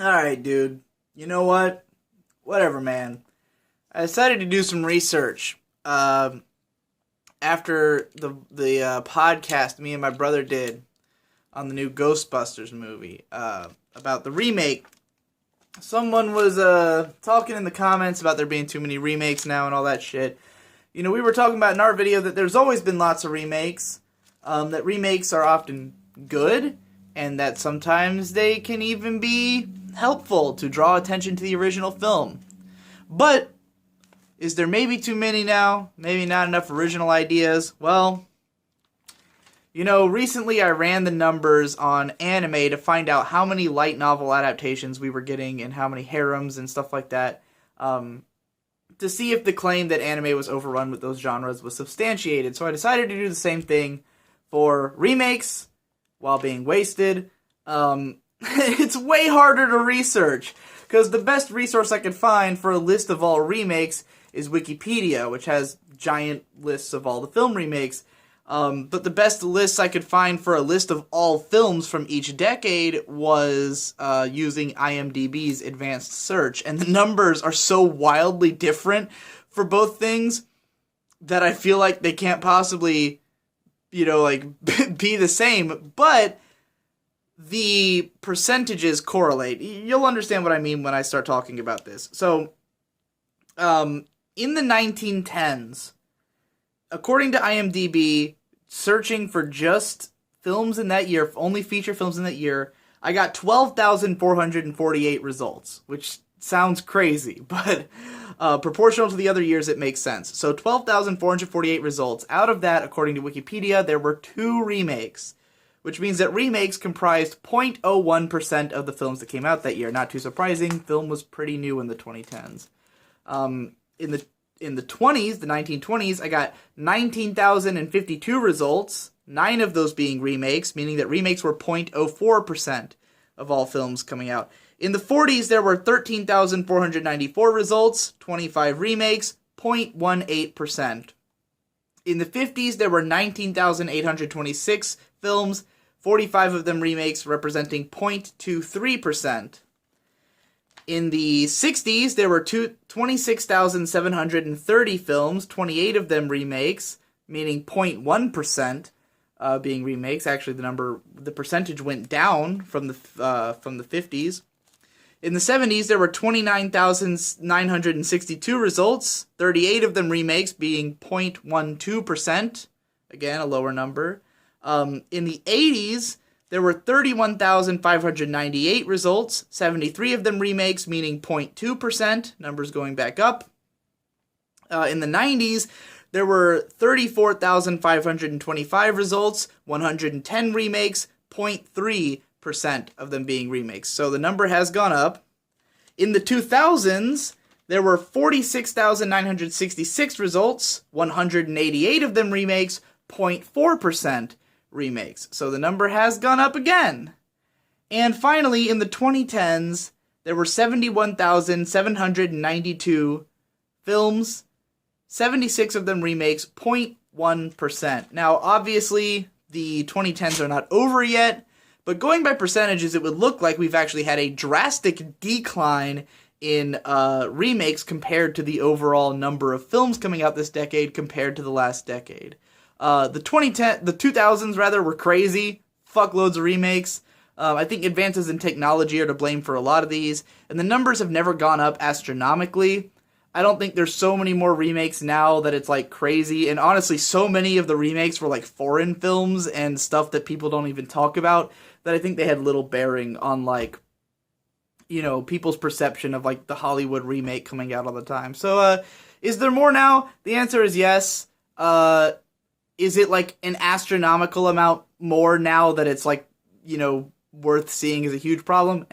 Alright, dude. You know what? Whatever, man. I decided to do some research after the podcast me and my brother did on the new Ghostbusters movie about the remake. Someone was talking in the comments about there being too many remakes now and all that shit. You know, we were talking about in our video that there's always been lots of remakes, that remakes are often good, and that sometimes they can even be helpful to draw attention to the original film. But is there maybe too many now? Maybe not enough original ideas? Well, you know, recently I ran the numbers on anime to find out how many light novel adaptations we were getting and how many harems and stuff like that, to see if the claim that anime was overrun with those genres was substantiated. So I decided to do the same thing for remakes while being wasted. It's way harder to research, because the best resource I could find for a list of all remakes is Wikipedia, which has giant lists of all the film remakes. But the best lists I could find for a list of all films from each decade was using IMDb's advanced search. And the numbers are so wildly different for both things that I feel like they can't possibly, you know, like, be the same. But the percentages correlate. You'll understand what I mean when I start talking about this. So, in the 1910s, according to IMDb, searching for just films in that year, only feature films in that year, I got 12,448 results, which sounds crazy, but proportional to the other years, it makes sense. So 12,448 results. Out of that, according to Wikipedia, there were 2 remakes, which means that remakes comprised 0.01% of the films that came out that year. Not too surprising, film was pretty new in the 2010s. In the 20s, the 1920s, I got 19,052 results, 9 of those being remakes, meaning that remakes were 0.04% of all films coming out. In the 40s, there were 13,494 results, 25 remakes, 0.18%. In the 50s, there were 19,826 films, 45 of them remakes, representing 0.23%. In the 60s, there were 26,730 films, 28 of them remakes, meaning 0.1% being remakes. Actually, the percentage went down from the 50s. In the 70s, there were 29,962 results, 38 of them remakes, being 0.12%. Again, a lower number. In the 80s, there were 31,598 results, 73 of them remakes, meaning 0.2%, numbers going back up. In the 90s, there were 34,525 results, 110 remakes, 0.3% of them being remakes. So the number has gone up. In the 2000s, there were 46,966 results, 188 of them remakes, 0.4% remakes. So the number has gone up again. And finally, in the 2010s, there were 71,792 films, 76 of them remakes, 0.1%. Now, obviously, the 2010s are not over yet, but going by percentages, it would look like we've actually had a drastic decline in remakes compared to the overall number of films coming out this decade compared to the last decade. The 2000s rather, were crazy. Fuckloads of remakes. I think advances in technology are to blame for a lot of these, and the numbers have never gone up astronomically. I don't think there's so many more remakes now that it's like crazy, and honestly, so many of the remakes were like foreign films and stuff that people don't even talk about, that I think they had little bearing on, like, you know, people's perception of like the Hollywood remake coming out all the time. So, is there more now? The answer is yes. Is it like an astronomical amount more now that it's like, you know, worth seeing as a huge problem?